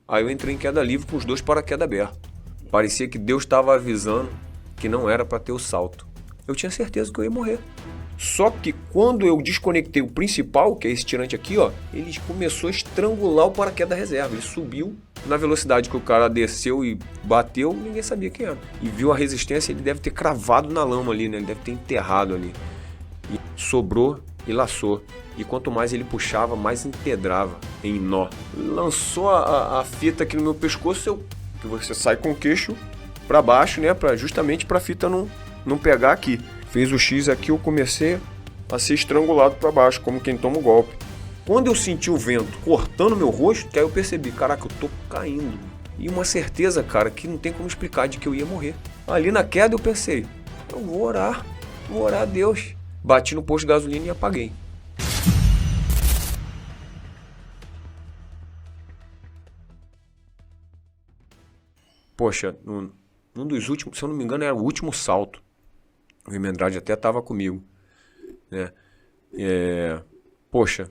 Aí eu entrei em queda livre com os 2 paraquedas abertos. Parecia que Deus estava avisando que não era para ter o salto. Eu tinha certeza que eu ia morrer. Só que quando eu desconectei o principal, que é esse tirante aqui, ó, ele começou a estrangular o paraquedas reserva. Ele subiu na velocidade que o cara desceu e bateu, ninguém sabia quem era. E viu a resistência, ele deve ter cravado na lama ali, né? Ele deve ter enterrado ali. E sobrou e laçou. E quanto mais ele puxava, mais empedrava em nó. Lançou a fita aqui no meu pescoço, que você sai com o queixo para baixo, né? Justamente para a fita não pegar aqui. Fez o X aqui, eu comecei a ser estrangulado para baixo, como quem toma um golpe. Quando eu senti o vento cortando meu rosto, que aí eu percebi, caraca, eu tô caindo. E uma certeza, cara, que não tem como explicar, de que eu ia morrer. Ali na queda eu pensei, eu vou orar a Deus. Bati no posto de gasolina e apaguei. Poxa, num dos últimos, se eu não me engano, era o último salto. O Remy Andrade até estava comigo, né? Poxa,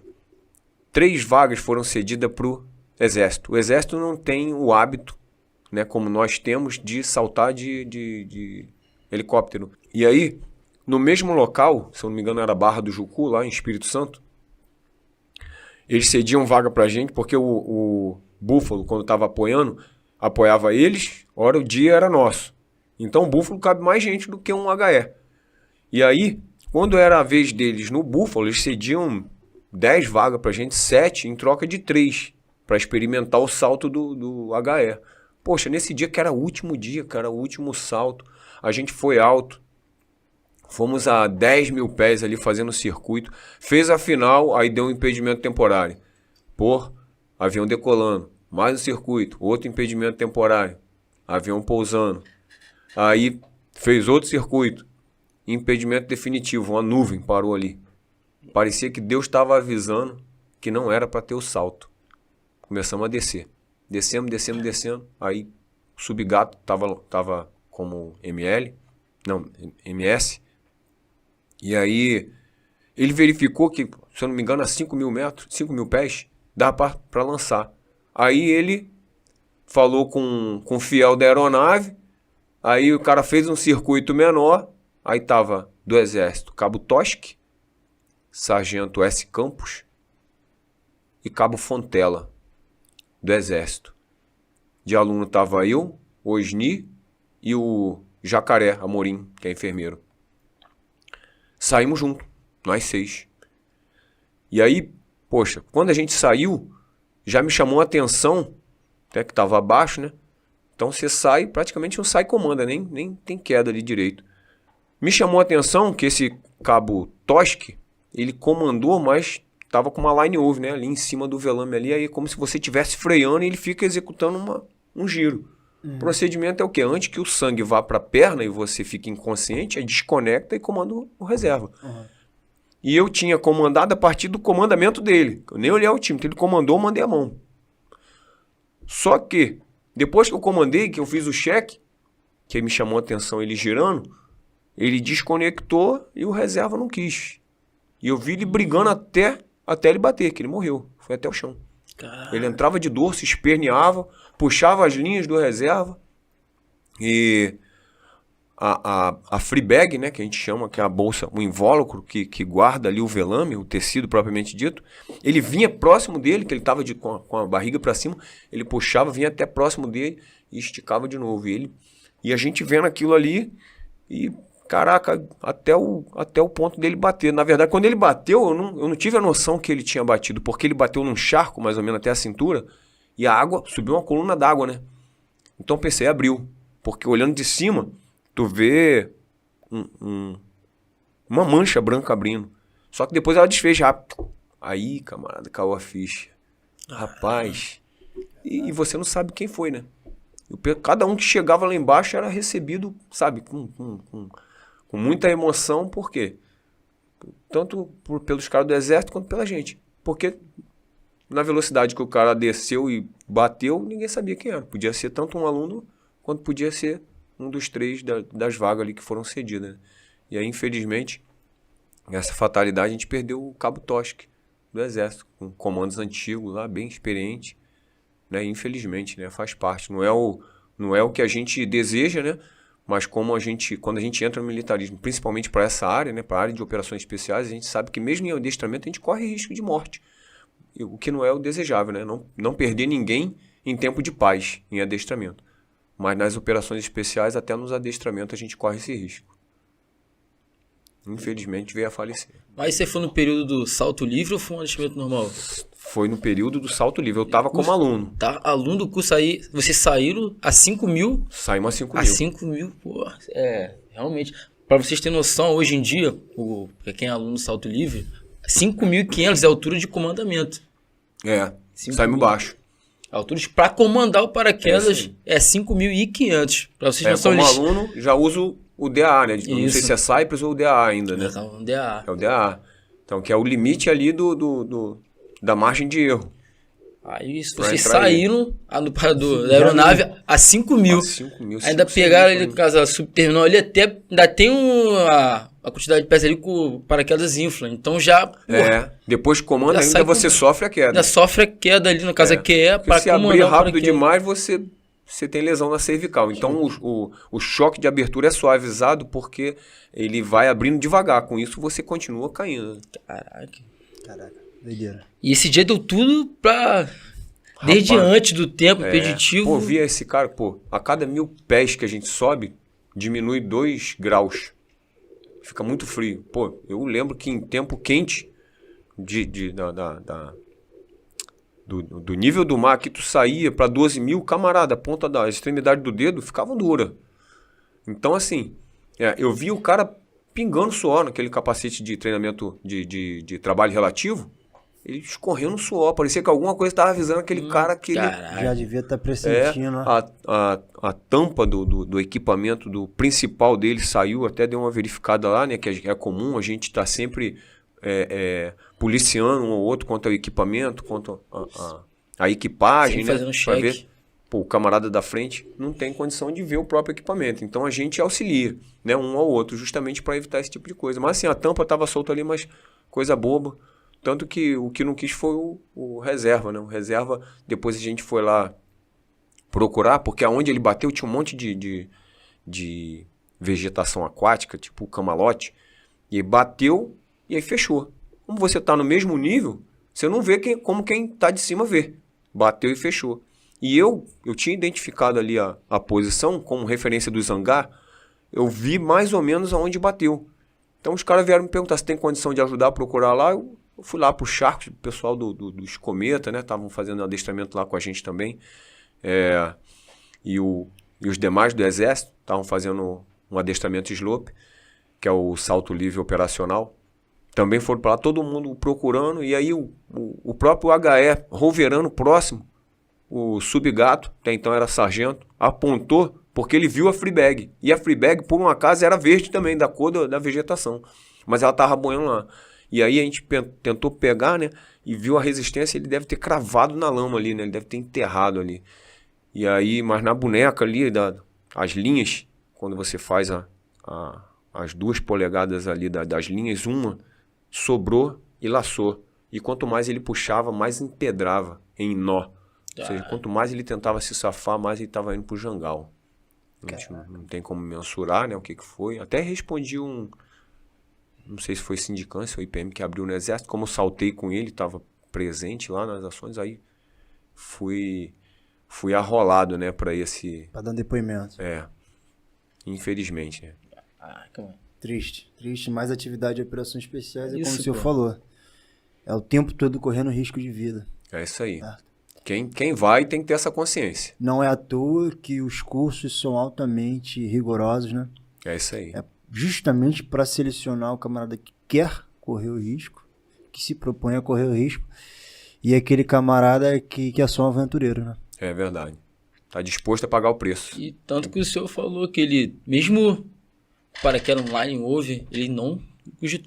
3 vagas foram cedidas para o Exército. O Exército não tem o hábito, né, como nós temos, de saltar de helicóptero. E aí, no mesmo local, se eu não me engano era Barra do Jucu, lá em Espírito Santo, eles cediam vaga pra gente, porque o Búfalo, quando estava apoiava eles, ora o dia era nosso. Então o Búfalo cabe mais gente do que um HE. E aí, quando era a vez deles no Búfalo, eles cediam 10 vagas pra gente, 7 em troca de 3, para experimentar o salto do HE. Poxa, nesse dia que era o último dia, cara, o último salto, a gente foi alto. Fomos a 10 mil pés ali fazendo o circuito. Fez a final, aí deu um impedimento temporário. Avião decolando. Mais um circuito, outro impedimento temporário. Avião pousando. Aí fez outro circuito. Impedimento definitivo, uma nuvem parou ali. Parecia que Deus estava avisando que não era para ter o salto. Começamos a descer. Descemos. Aí o Subgato tava como MS. E aí ele verificou que, se eu não me engano, a 5 mil metros, 5 mil pés, dava para lançar. Aí ele falou com o fiel da aeronave. Aí o cara fez um circuito menor. Aí tava do Exército Cabo Toschi, Sargento S. Campos e Cabo Fontela, do Exército. De aluno tava eu, o Osni e o Jacaré Amorim, que é enfermeiro. Saímos juntos, nós 6. E aí, poxa, quando a gente saiu, já me chamou a atenção, até que tava abaixo, né? Então você sai, praticamente não sai comanda, nem tem queda ali direito. Me chamou a atenção que esse Cabo Toschi, ele comandou, mas tava com uma line over, né? Ali em cima do velame ali, aí é como se você estivesse freando e ele fica executando um giro. O procedimento é o quê? Antes que o sangue vá para a perna e você fique inconsciente, aí desconecta e comanda o reserva. E eu tinha comandado a partir do comandamento dele. Eu nem olhei o time, então ele comandou, eu mandei a mão. Só que, depois que eu comandei, que eu fiz o cheque, que me chamou a atenção ele girando, ele desconectou e o reserva não quis. E eu vi ele brigando até ele bater, que ele morreu. Foi até o chão. Caramba. Ele entrava de dor, se esperneava, puxava as linhas do reserva. E a free bag, né, que a gente chama, que é a bolsa, o invólucro que guarda ali o velame, o tecido propriamente dito, ele vinha próximo dele, que ele estava com a barriga para cima, ele puxava, vinha até próximo dele e esticava de novo. E a gente vendo aquilo ali e, caraca, até o ponto dele bater. Na verdade, quando ele bateu, eu não tive a noção que ele tinha batido, porque ele bateu num charco, mais ou menos até a cintura, e a água, subiu uma coluna d'água, né? Então pensei, abriu. Porque olhando de cima, tu vê uma mancha branca abrindo. Só que depois ela desfez rápido. Aí, camarada, caiu a ficha. Rapaz. E você não sabe quem foi, né? Cada um que chegava lá embaixo era recebido, sabe, com muita emoção. Por quê? Tanto pelos caras do Exército quanto pela gente. Porque na velocidade que o cara desceu e bateu, ninguém sabia quem era. Podia ser tanto um aluno quanto podia ser um dos 3 das vagas ali que foram cedidas, né? E aí, infelizmente, essa fatalidade, a gente perdeu o Cabo Toschi do Exército, com comandos antigos lá, bem experiente, né? Infelizmente, né? Faz parte. Não é o que a gente deseja, né? Mas quando a gente entra no militarismo, principalmente para essa área, né? Para a área de operações especiais, a gente sabe que mesmo em adestramento a gente corre risco de morte. O que não é o desejável, né? Não perder ninguém em tempo de paz, em adestramento. Mas nas operações especiais, até nos adestramentos, a gente corre esse risco. Infelizmente, veio a falecer. Mas você foi no período do salto livre ou foi um adestramento normal? Foi no período do salto livre. Eu estava como aluno. Tá, aluno do curso aí, vocês saíram a 5 mil? Saímos a 5 A mil. 5 mil, pô, realmente. Para vocês terem noção, hoje em dia, pra quem é aluno do salto livre, 5.500 é a altura de comandamento. Saímos baixo. A altura para comandar o paraquedas é 5.500. Para vocês não como aluno, já uso o DAA, né? Não sei se é Cypress ou o DAA ainda, né? Então, DAA. É o DAA. Então, que é o limite ali da margem de erro. Aí vocês saíram da aeronave a 5 mil. 5 mil. Ainda pegaram ali, no caso, a subterminal ali, ainda tem a quantidade de peças ali com o paraquedas infla. Então já... depois de comando ainda você sofre a queda. Ainda sofre a queda ali, no caso, que é para se abrir rápido demais, você tem lesão na cervical. Então o choque de abertura é suavizado porque ele vai abrindo devagar. Com isso você continua caindo. Caraca, doideira. E esse dia deu tudo pra... Desde antes do tempo preditivo... Pô, via esse cara, a cada 1.000 pés que a gente sobe, diminui 2 graus. Fica muito frio. Pô, eu lembro que em tempo quente do nível do mar que tu saía para 12 mil, camarada, a ponta da extremidade do dedo ficava dura. Então, assim, eu vi o cara pingando suor naquele capacete de treinamento de trabalho relativo, ele escorrendo suor. Parecia que alguma coisa estava avisando aquele cara que ele... Já devia estar pressentindo. A tampa do equipamento do principal dele saiu, até deu uma verificada lá, né? Que é comum, a gente está sempre policiando um ou outro quanto ao equipamento, quanto a equipagem, né? Fazendo check. Ver, o camarada da frente não tem condição de ver o próprio equipamento. Então a gente auxilia, né? Um ao outro, justamente para evitar esse tipo de coisa. Mas assim, a tampa estava solta ali, mas coisa boba. Tanto que o que não quis foi o reserva, né? O reserva, depois a gente foi lá procurar, porque aonde ele bateu tinha um monte de vegetação aquática, tipo camalote, e bateu e aí fechou. Como você está no mesmo nível, você não vê como quem está de cima vê. Bateu e fechou. E eu tinha identificado ali a posição como referência do hangar, eu vi mais ou menos aonde bateu. Então os caras vieram me perguntar se tem condição de ajudar a procurar lá. Eu fui lá pro Shark, o pessoal dos Cometa, né? Estavam fazendo adestramento lá com a gente também. E os demais do Exército estavam fazendo um adestramento slope, que é o salto livre operacional. Também foram para lá, todo mundo procurando. E aí o próprio HE, roverando próximo, o subgato, até então era sargento, apontou porque ele viu a freebag. E a freebag, por um acaso, era verde também, da cor da vegetação. Mas ela estava boiando lá. E aí a gente tentou pegar, né? E viu a resistência, ele deve ter cravado na lama ali, né? Ele deve ter enterrado ali. E aí, mas na boneca ali, as linhas, quando você faz as 2 polegadas ali das linhas, uma sobrou e laçou. E quanto mais ele puxava, mais empedrava em nó. Ou seja, quanto mais ele tentava se safar, mais ele estava indo pro jangal. A gente não tem como mensurar, né, o que foi. Até respondi não sei se foi sindicância ou IPM que abriu no Exército. Como eu saltei com ele, estava presente lá nas ações, aí fui arrolado, né, para esse... Para dar depoimento. Infelizmente, né. Triste, mais atividade de operações especiais, Isso, como o senhor falou. É o tempo todo correndo risco de vida. É isso aí. Quem vai tem que ter essa consciência. Não é à toa que os cursos são altamente rigorosos, né? É isso aí. É justamente para selecionar o camarada que quer correr o risco, que se propõe a correr o risco, e aquele camarada que é só um aventureiro, né? É verdade. Tá disposto a pagar o preço. E tanto que o senhor falou que ele, mesmo para que era online houve, ele não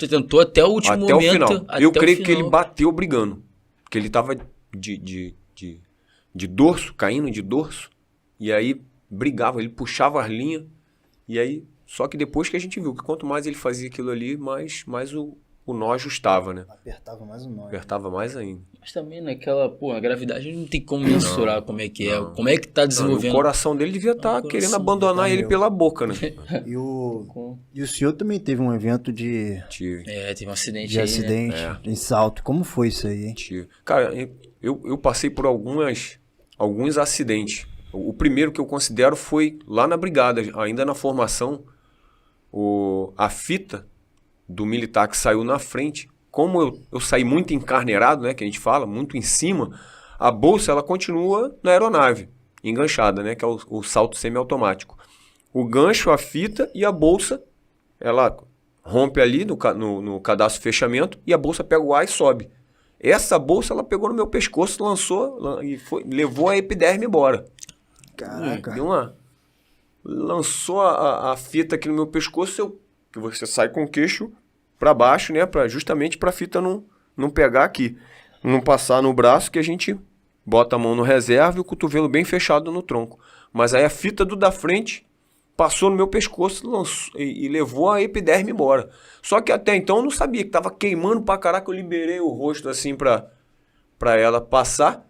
tentou até o último momento. Até o final. Eu creio que ele bateu brigando. Porque ele tava de dorso, caindo de dorso. E aí brigava, ele puxava as linhas. E aí, só que depois que a gente viu que quanto mais ele fazia aquilo ali, mais o nó ajustava, né? Apertava mais o nó. Apertava mais ainda. Mas também naquela, pô, a gravidade não tem como mensurar como é que é. Como é que tá Não, desenvolvendo. o coração dele devia estar coração querendo abandonar ele meu. pela boca, né? E o senhor também teve um evento de Tive. Teve um acidente de aí, acidente né? em salto. Como foi isso aí, hein? Cara, eu passei por alguns acidentes. O primeiro que eu considero foi lá na brigada, ainda na formação, a fita do militar que saiu na frente. Como eu saí muito encarneirado, né, que a gente fala, muito em cima, a bolsa ela continua na aeronave, enganchada, né, que é o salto semiautomático. O gancho, a fita e a bolsa, ela rompe ali no cadastro fechamento e a bolsa pega o ar e sobe. Essa bolsa ela pegou no meu pescoço, lançou e levou a epiderme embora. Caraca. Lançou a fita aqui no meu pescoço, que você sai com o queixo para baixo, né, justamente para a fita não pegar aqui, não passar no braço, que a gente bota a mão no reserva e o cotovelo bem fechado no tronco. Mas aí a fita do da frente passou no meu pescoço e levou a epiderme embora. Só que até então eu não sabia que tava queimando pra caraca, eu liberei o rosto assim pra ela passar.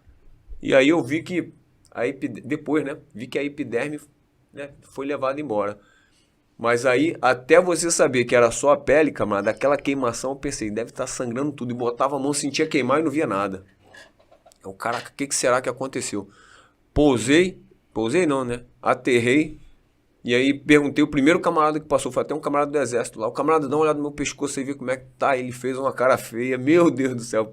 E aí eu vi que depois, né, vi que a epiderme, né, foi levada embora. Mas aí, até você saber que era só a pele, camarada, daquela queimação, eu pensei, deve estar sangrando tudo. E botava a mão, sentia queimar e não via nada. Eu, caraca, o que será que aconteceu? Pousei não, né? Aterrei. E aí perguntei, o primeiro camarada que passou, foi até um camarada do exército lá. O camarada dá uma olhada no meu pescoço e vê como é que tá. Ele fez uma cara feia. Meu Deus do céu.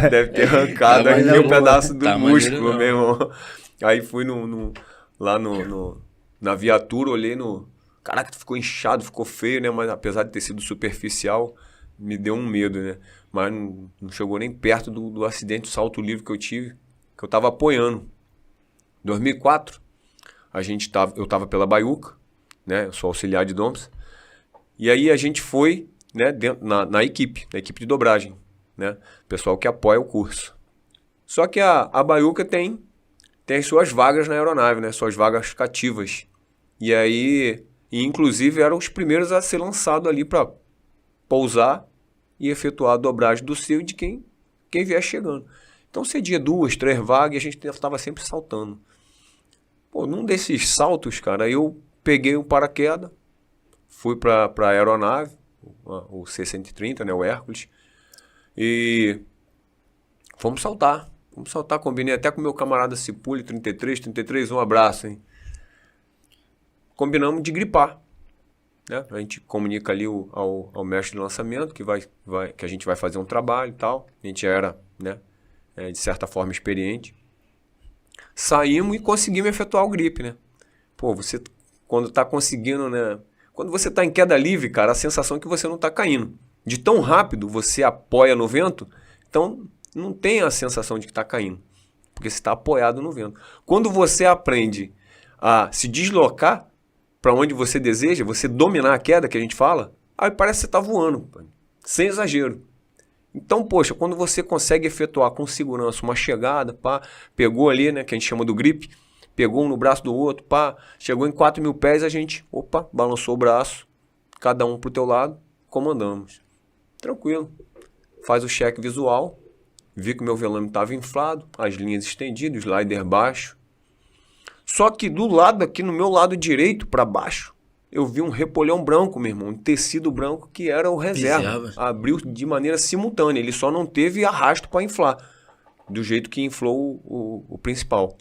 Deve ter arrancado Tá aqui maneiro, um pedaço do tá músculo, maneiro, meu irmão. Aí fui lá na viatura, olhei no... Caraca, ficou inchado, ficou feio, né? Mas apesar de ter sido superficial, me deu um medo, né? Mas não chegou nem perto do acidente, do salto livre que eu tive, que eu tava apoiando. Em 2004, eu tava pela Baiuca, né? Eu sou auxiliar de DOMS. E aí a gente foi, né, na equipe de dobragem, né? Pessoal que apoia o curso. Só que a Baiuca tem as suas vagas na aeronave, né? Suas vagas cativas. E aí, inclusive, eram os primeiros a ser lançados ali para pousar e efetuar a dobragem do seu e de quem vier chegando. Então, cedia 2, 3 vagas e a gente estava sempre saltando. Pô, num desses saltos, cara, eu peguei o paraquedas, fui para a aeronave, o C-130, né? O Hércules, e fomos saltar. Combinei até com o meu camarada Cipulli, 33, um abraço, hein? Combinamos de gripar, né? A gente comunica ali ao mestre de lançamento que a gente vai fazer um trabalho e tal. A gente era, né, de certa forma experiente. Saímos e conseguimos efetuar o grip, né? Pô, você quando tá conseguindo, né? Quando você tá em queda livre, cara, a sensação é que você não tá caindo. De tão rápido você apoia no vento, então não tem a sensação de que tá caindo, porque você está apoiado no vento. Quando você aprende a se deslocar para onde você deseja, você dominar a queda, que a gente fala, aí parece que você está voando, sem exagero. Então, poxa, quando você consegue efetuar com segurança uma chegada, pá, pegou ali, né, que a gente chama do grip, pegou um no braço do outro, pá, chegou em 4.000 pés, a gente, balançou o braço, cada um pro teu lado, comandamos. Tranquilo. Faz o cheque visual, vi que o meu velame estava inflado, as linhas estendidas, o slider baixo. Só que do lado aqui, no meu lado direito, para baixo, eu vi um repolhão branco, meu irmão, um tecido branco que era o reserva. Abriu de maneira simultânea, ele só não teve arrasto para inflar, do jeito que inflou o principal.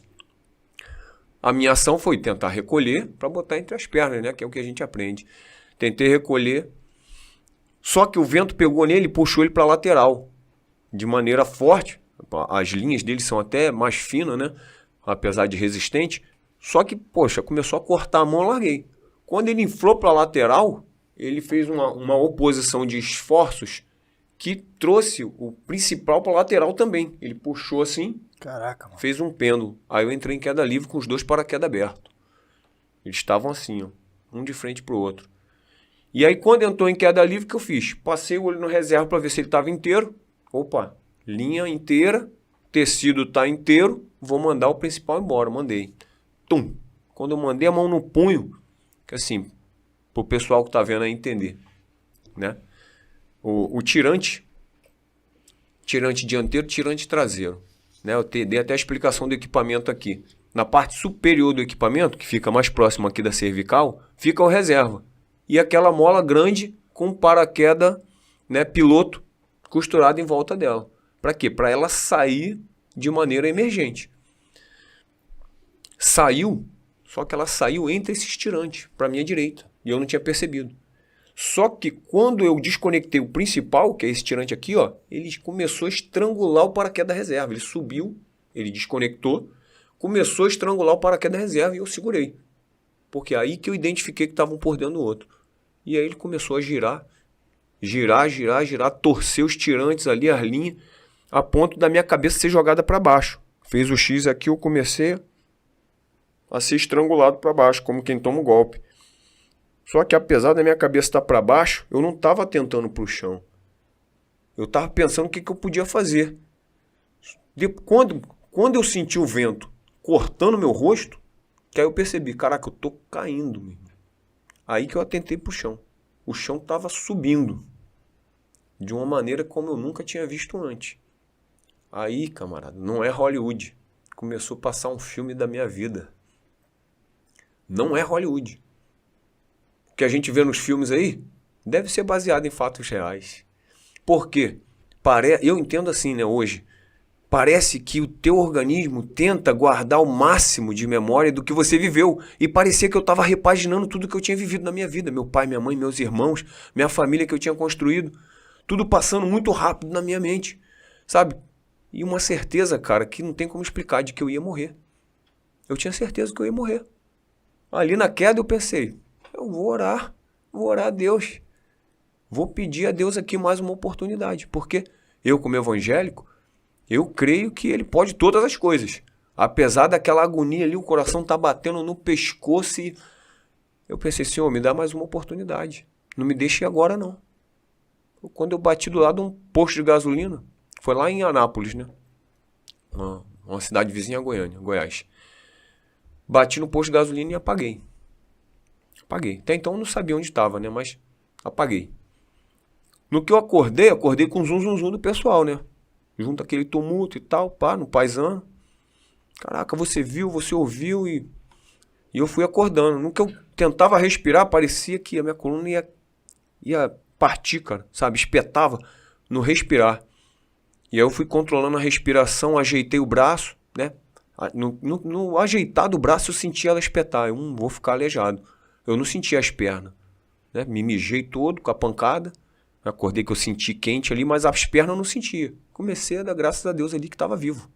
A minha ação foi tentar recolher para botar entre as pernas, né, que é o que a gente aprende. Tentei recolher, só que o vento pegou nele e puxou ele para a lateral, de maneira forte. As linhas dele são até mais finas, né, apesar de resistente. Só que, poxa, começou a cortar a mão, eu larguei. Quando ele inflou para a lateral, ele fez uma oposição de esforços que trouxe o principal para a lateral também. Ele puxou assim, caraca, mano, fez um pêndulo. Aí eu entrei em queda livre com os dois paraquedas abertos. Eles estavam assim, ó, um de frente para o outro. E aí quando entrou em queda livre, o que eu fiz? Passei o olho no reserva para ver se ele estava inteiro. Opa, linha inteira, tecido está inteiro, vou mandar o principal embora. Mandei. Tum. Quando eu mandei a mão no punho, que assim, pro pessoal que tá vendo aí entender, né? o tirante dianteiro, tirante traseiro. Né? Eu dei até a explicação do equipamento aqui. Na parte superior do equipamento, que fica mais próximo aqui da cervical, fica o reserva. E aquela mola grande com paraquedas, né, piloto costurado em volta dela. Para quê? Para ela sair de maneira emergente. Saiu, só que ela saiu entre esses tirantes, para a minha direita. E eu não tinha percebido. Só que quando eu desconectei o principal, que é esse tirante aqui, ó, ele começou a estrangular o paraquedas reserva. Ele subiu, ele desconectou, começou a estrangular o paraquedas reserva e eu segurei. Porque é aí que eu identifiquei que estavam por dentro do outro. E aí ele começou a girar, torcer os tirantes ali, as linhas, a ponto da minha cabeça ser jogada para baixo. Fez o X aqui, eu comecei a ser estrangulado para baixo, como quem toma um golpe. Só que apesar da minha cabeça estar para baixo, eu não estava atentando para o chão. Eu estava pensando o que eu podia fazer. Quando eu senti o vento cortando meu rosto, que aí eu percebi, caraca, eu tô caindo, meu. Aí que eu atentei pro chão. O chão estava subindo. De uma maneira como eu nunca tinha visto antes. Aí, camarada, não é Hollywood. Começou a passar um filme da minha vida. Não é Hollywood. O que a gente vê nos filmes aí deve ser baseado em fatos reais. Por quê? Eu entendo assim, né, hoje. Parece que o teu organismo tenta guardar o máximo de memória do que você viveu. E parecia que eu estava repaginando tudo que eu tinha vivido na minha vida. Meu pai, minha mãe, meus irmãos, minha família que eu tinha construído. Tudo passando muito rápido na minha mente. Sabe? E uma certeza, cara, que não tem como explicar, de que eu ia morrer. Eu tinha certeza que eu ia morrer. Ali na queda eu pensei, eu vou orar a Deus. Vou pedir a Deus aqui mais uma oportunidade. Porque eu, como evangélico, eu creio que ele pode todas as coisas. Apesar daquela agonia ali, o coração tá batendo no pescoço e... Eu pensei, Senhor, me dá mais uma oportunidade. Não me deixe agora, não. Quando eu bati do lado de um posto de gasolina, foi lá em Anápolis, né? Uma cidade vizinha a Goiânia, Goiás. Bati no posto de gasolina e apaguei. Até então eu não sabia onde estava, né? Mas apaguei. No que eu acordei com zum zum do pessoal, né? Junto aquele tumulto e tal, pá, no paisano. Caraca, você viu, você ouviu e eu fui acordando. No que eu tentava respirar, parecia que a minha coluna ia partir, cara, sabe? Espetava no respirar. E aí eu fui controlando a respiração, ajeitei o braço, né? No ajeitar do braço eu senti ela espetar. Eu vou ficar aleijado. Eu não senti as pernas, né? Me mijei todo com a pancada. Acordei que eu senti quente ali, mas as pernas eu não sentia. Comecei a dar graças a Deus ali que estava vivo.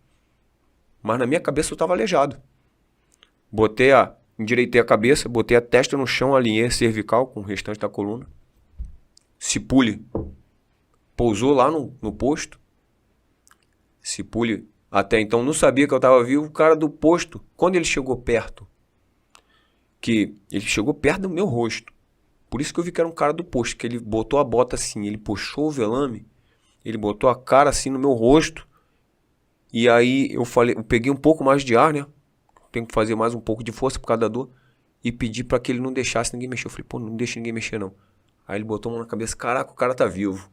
Mas na minha cabeça eu estava aleijado. Endireitei a cabeça, botei a testa no chão, alinhei a cervical com o restante da coluna. Cipule pousou lá no posto. Cipule até então não sabia que eu estava vivo. O cara do posto, quando ele chegou perto, ele chegou perto do meu rosto. Por isso que eu vi que era um cara do posto, que ele botou a bota assim, ele puxou o velame, ele botou a cara assim no meu rosto. E aí eu peguei um pouco mais de ar, né? Tenho que fazer mais um pouco de força por causa da dor. E pedi pra que ele não deixasse ninguém mexer. Eu falei, pô, não deixa ninguém mexer não. Aí ele botou a mão na cabeça, caraca, o cara tá vivo.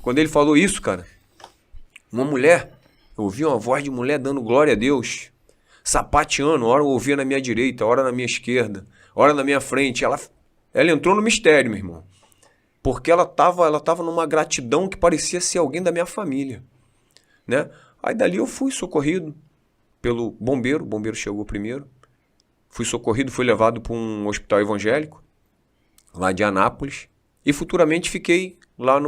Quando ele falou isso, cara, uma mulher, eu ouvi uma voz de mulher dando glória a Deus, sapateando, hora eu ouvia na minha direita, hora na minha esquerda, hora na minha frente. Ela entrou no mistério, meu irmão. Porque ela tava numa gratidão que parecia ser alguém da minha família, né? Aí dali eu fui socorrido pelo bombeiro, o bombeiro chegou primeiro. Fui socorrido, fui levado para um hospital evangélico, lá de Anápolis. E futuramente fiquei lá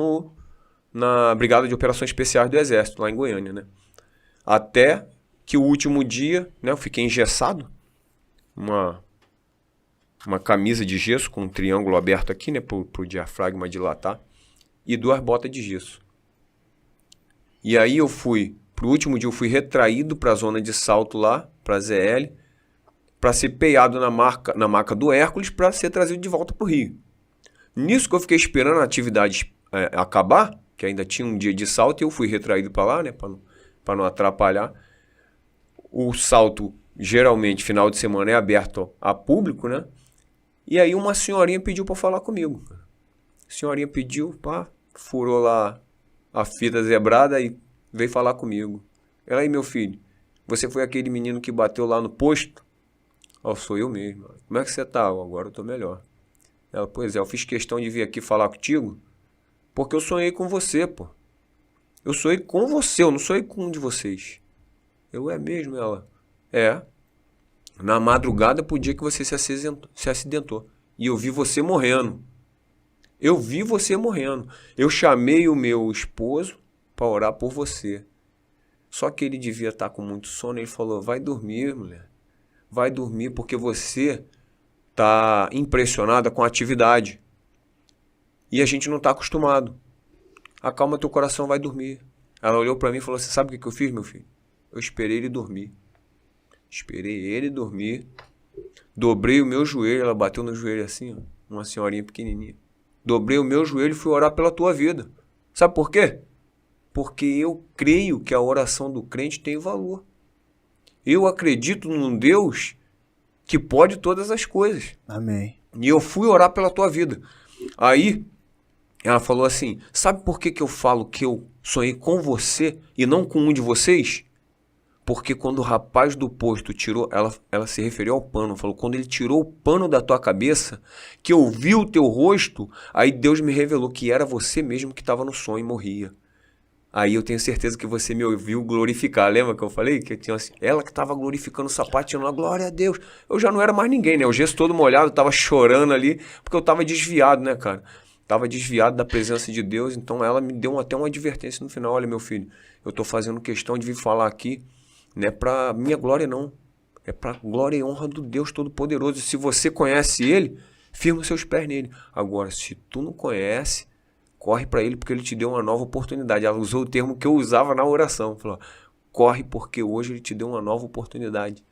na Brigada de Operações Especiais do Exército, lá em Goiânia, né? Até que o último dia, né, eu fiquei engessado, uma camisa de gesso com um triângulo aberto aqui, né, pro diafragma dilatar, e 2 botas de gesso. E aí pro último dia eu fui retraído para a zona de salto lá, para a ZL, para ser peiado na maca do Hércules, para ser trazido de volta pro Rio. Nisso que eu fiquei esperando a atividade acabar, que ainda tinha um dia de salto, e eu fui retraído para lá, né, para não atrapalhar. O salto, geralmente, final de semana, é aberto a público, né? E aí uma senhorinha pediu para falar comigo. A senhorinha pediu, pá, furou lá a fita zebrada e veio falar comigo. Ela aí, meu filho, você foi aquele menino que bateu lá no posto? Sou eu mesmo. Como é que você tá? Agora eu tô melhor. Ela, pois é, eu fiz questão de vir aqui falar contigo porque eu sonhei com você, pô. Eu sonhei com você, eu não sonhei com um de vocês. É mesmo, ela. Na madrugada pro dia que você se acidentou. E eu vi você morrendo. Eu chamei o meu esposo para orar por você. Só que ele devia estar com muito sono. Ele falou, vai dormir, mulher. Vai dormir porque você tá impressionada com a atividade. E a gente não tá acostumado. Acalma teu coração, vai dormir. Ela olhou para mim e falou, você sabe o que eu fiz, meu filho? Eu esperei ele dormir. Dobrei o meu joelho. Ela bateu no joelho assim, ó, uma senhorinha pequenininha. Dobrei o meu joelho e fui orar pela tua vida. Sabe por quê? Porque eu creio que a oração do crente tem valor. Eu acredito num Deus que pode todas as coisas. Amém. E eu fui orar pela tua vida. Aí, ela falou assim, sabe por que eu falo que eu sonhei com você e não com um de vocês? Porque quando o rapaz do posto tirou, ela se referiu ao pano, falou, quando ele tirou o pano da tua cabeça, que eu vi o teu rosto, aí Deus me revelou que era você mesmo que estava no sonho e morria. Aí eu tenho certeza que você me ouviu glorificar. Lembra que eu falei? Que tinha ela que estava glorificando o sapatinho lá, glória a Deus. Eu já não era mais ninguém, né? O gesso todo molhado, estava chorando ali, porque eu estava desviado, né, cara? Estava desviado da presença de Deus, então ela me deu até uma advertência no final. Olha, meu filho, eu estou fazendo questão de vir falar aqui, não é para minha glória não, é para glória e honra do Deus Todo-Poderoso. Se você conhece Ele, firma os seus pés nele. Agora, se tu não conhece, corre para Ele porque Ele te deu uma nova oportunidade. Ela usou o termo que eu usava na oração, falou, corre porque hoje Ele te deu uma nova oportunidade.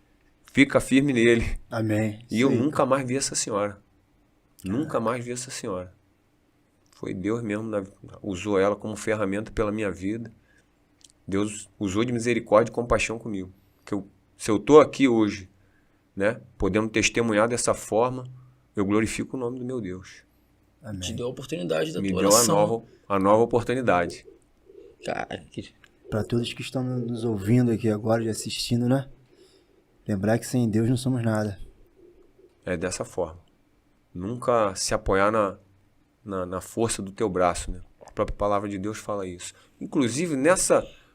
Fica firme nele. Amém. E eu nunca mais vi essa senhora. Nunca mais vi essa senhora. Foi Deus mesmo, usou ela como ferramenta pela minha vida. Deus usou de misericórdia e compaixão comigo. Se eu estou aqui hoje, né, podendo testemunhar dessa forma, eu glorifico o nome do meu Deus. Amém. Te deu a oportunidade da Me tua deu oração. a nova oportunidade. Cara, Para todos que estão nos ouvindo aqui agora e assistindo, né? Lembrar que sem Deus não somos nada. É dessa forma. Nunca se apoiar na força do teu braço, né? A própria palavra de Deus fala isso. Inclusive,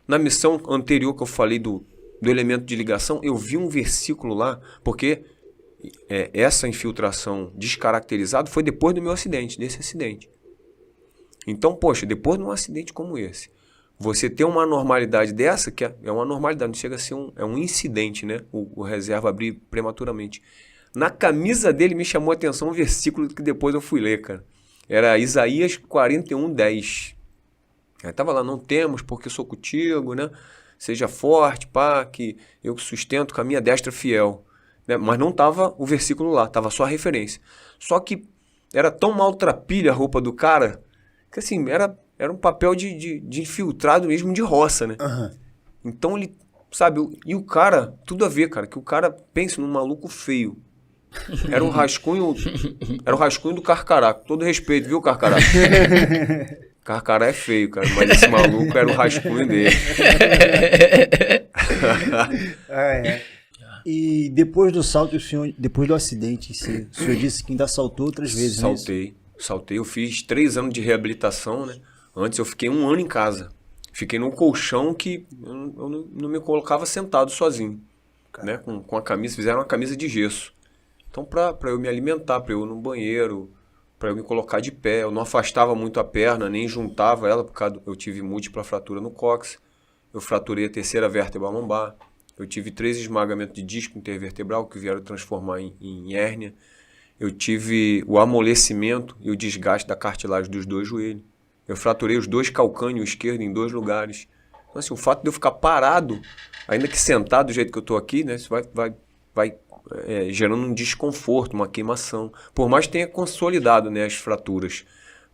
na missão anterior que eu falei do elemento de ligação, eu vi um versículo lá, porque essa infiltração descaracterizada foi depois do meu acidente, desse acidente. Então, poxa, depois de um acidente como esse, você ter uma anormalidade dessa, que é uma anormalidade, não chega a ser um incidente, né? O reserva abrir prematuramente. Na camisa dele me chamou a atenção um versículo que depois eu fui ler, cara. Era Isaías 41:10. Estava lá, não temos porque sou contigo, né? Seja forte, pá, que eu sustento com a minha destra fiel. Né? Mas não estava o versículo lá, estava só a referência. Só que era tão maltrapilha a roupa do cara, que assim, era um papel de infiltrado mesmo de roça, né? Uhum. Então ele, sabe, e o cara, tudo a ver, cara, que o cara pensa num maluco feio. Era o rascunho do Carcará. Com todo respeito, viu, Carcará? Carcará é feio, cara, mas esse maluco era o rascunho dele. E depois do salto, depois do acidente, o senhor disse que ainda saltou outras vezes, Saltei. Eu fiz 3 anos de reabilitação, né? Antes eu fiquei 1 ano em casa. Fiquei num colchão que eu não me colocava sentado sozinho, né? Com a camisa, fizeram uma camisa de gesso. Então, para eu me alimentar, para eu ir no banheiro, para eu me colocar de pé, eu não afastava muito a perna, nem juntava ela, por causa eu tive múltipla fratura no cóccix, eu fraturei a 3ª vértebra lombar, eu tive 3 esmagamentos de disco intervertebral que vieram transformar em hérnia, eu tive o amolecimento e o desgaste da cartilagem dos 2 joelhos, eu fraturei os 2 calcâneos esquerdo em 2 lugares. Então, assim, o fato de eu ficar parado, ainda que sentado do jeito que eu estou aqui, né, isso vai gerando um desconforto, uma queimação. Por mais que tenha consolidado, né, as fraturas,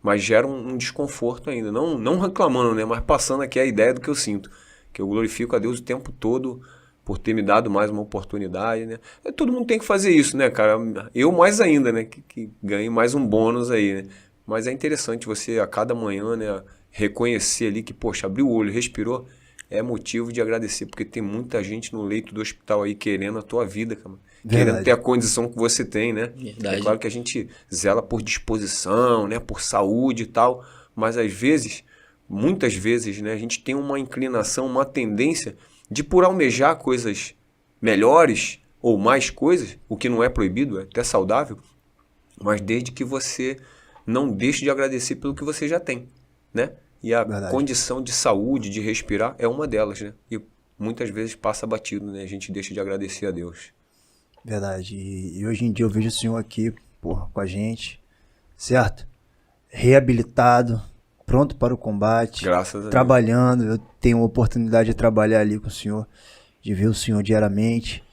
mas gera um desconforto ainda. Não reclamando, né, mas passando aqui a ideia do que eu sinto. Que eu glorifico a Deus o tempo todo por ter me dado mais uma oportunidade, né. Todo mundo tem que fazer isso, né, cara? Eu mais ainda, né, que ganhei mais um bônus aí, né. Mas é interessante você, a cada manhã, né, reconhecer ali que, poxa, abriu o olho, respirou, é motivo de agradecer, porque tem muita gente no leito do hospital aí querendo a tua vida, cara. Querendo ter a condição que você tem, né? Verdade. É claro que a gente zela por disposição, né, por saúde e tal, mas às vezes, muitas vezes, né, a gente tem uma inclinação, uma tendência de por almejar coisas melhores ou mais coisas, o que não é proibido, é até saudável, mas desde que você não deixe de agradecer pelo que você já tem, né? E a condição de saúde, de respirar, é uma delas, né? E muitas vezes passa batido, né? A gente deixa de agradecer a Deus. Verdade. E hoje em dia eu vejo o senhor aqui, porra, com a gente, certo? Reabilitado, pronto para o combate. Graças a Deus. Trabalhando. Eu tenho a oportunidade de trabalhar ali com o senhor, de ver o senhor diariamente,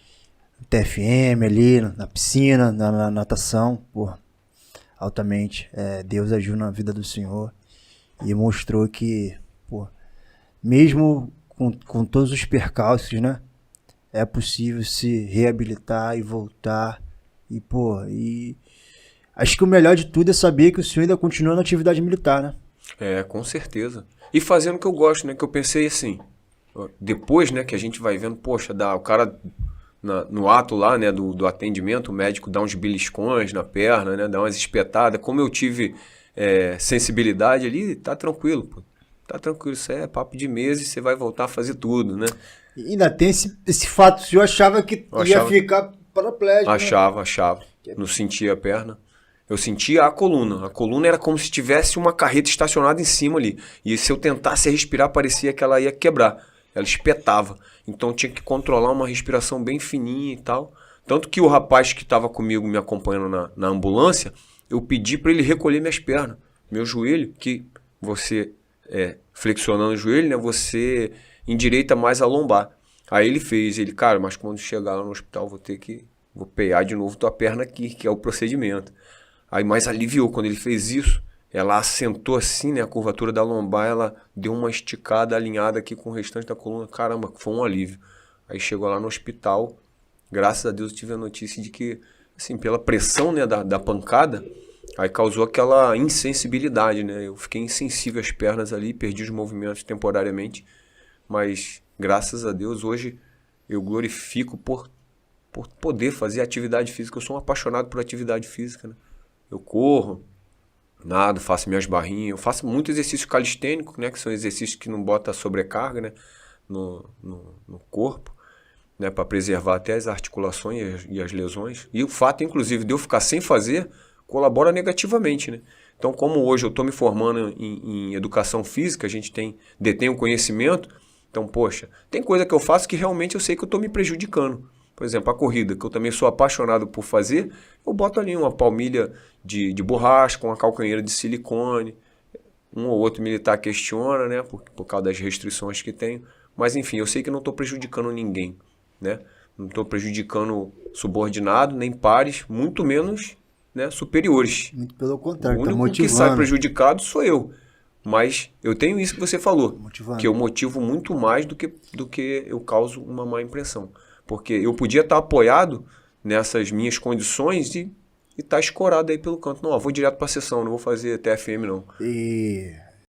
no TFM ali, na piscina, na natação, porra, altamente. Deus agiu na vida do senhor e mostrou que, porra, mesmo com todos os percalços, né? É possível se reabilitar e voltar. E, pô, acho que o melhor de tudo é saber que o senhor ainda continua na atividade militar, né? Com certeza. E fazendo o que eu gosto, né? Que eu pensei assim, depois, né, que a gente vai vendo, poxa, o cara no ato lá, né, do atendimento, o médico dá uns beliscões na perna, né, dá umas espetadas. Como eu tive sensibilidade ali, tá tranquilo, pô. Tá tranquilo, isso é papo de meses, você vai voltar a fazer tudo, né? E ainda tem esse fato, o senhor achava que ia ficar paraplégico, Achava. Não sentia a perna. Eu sentia a coluna. A coluna era como se tivesse uma carreta estacionada em cima ali. E se eu tentasse respirar, parecia que ela ia quebrar. Ela espetava. Então eu tinha que controlar uma respiração bem fininha e tal. Tanto que o rapaz que estava comigo me acompanhando na ambulância, eu pedi para ele recolher minhas pernas. Meu joelho, que você flexionando o joelho, né, você endireita mais a lombar. Aí ele fez, cara, mas quando chegar lá no hospital vou pegar de novo tua perna aqui, que é o procedimento. Aí mais aliviou quando ele fez isso. Ela assentou assim, né, a curvatura da lombar, ela deu uma esticada alinhada aqui com o restante da coluna. Caramba, foi um alívio. Aí chegou lá no hospital, graças a Deus eu tive a notícia de que, assim, pela pressão, né, da pancada, aí causou aquela insensibilidade, né? Eu fiquei insensível às pernas ali, perdi os movimentos temporariamente, mas graças a Deus hoje eu glorifico por poder fazer atividade física. Eu sou um apaixonado por atividade física, né? Eu corro, nado, faço minhas barrinhas, eu faço muito exercício calistênico, né? Que são exercícios que não botam sobrecarga, né, no corpo, né? Para preservar até as articulações e as lesões. E o fato, inclusive, de eu ficar sem fazer colabora negativamente, né? Então, como hoje eu estou me formando em educação física, a gente detém o conhecimento, então, poxa, tem coisa que eu faço que realmente eu sei que eu estou me prejudicando. Por exemplo, a corrida, que eu também sou apaixonado por fazer, eu boto ali uma palmilha de borracha com uma calcanheira de silicone. Um ou outro militar questiona, né, por causa das restrições que tenho. Mas, enfim, eu sei que não estou prejudicando ninguém, né? Não estou prejudicando subordinado, nem pares, muito menos, né, superiores. Muito pelo contrário, o único que sai prejudicado sou eu. Mas eu tenho isso que você falou, que eu motivo muito mais do que eu causo uma má impressão. Porque eu podia estar apoiado nessas minhas condições e estar escorado aí pelo canto. Não, vou direto para a sessão, não vou fazer TFM não. E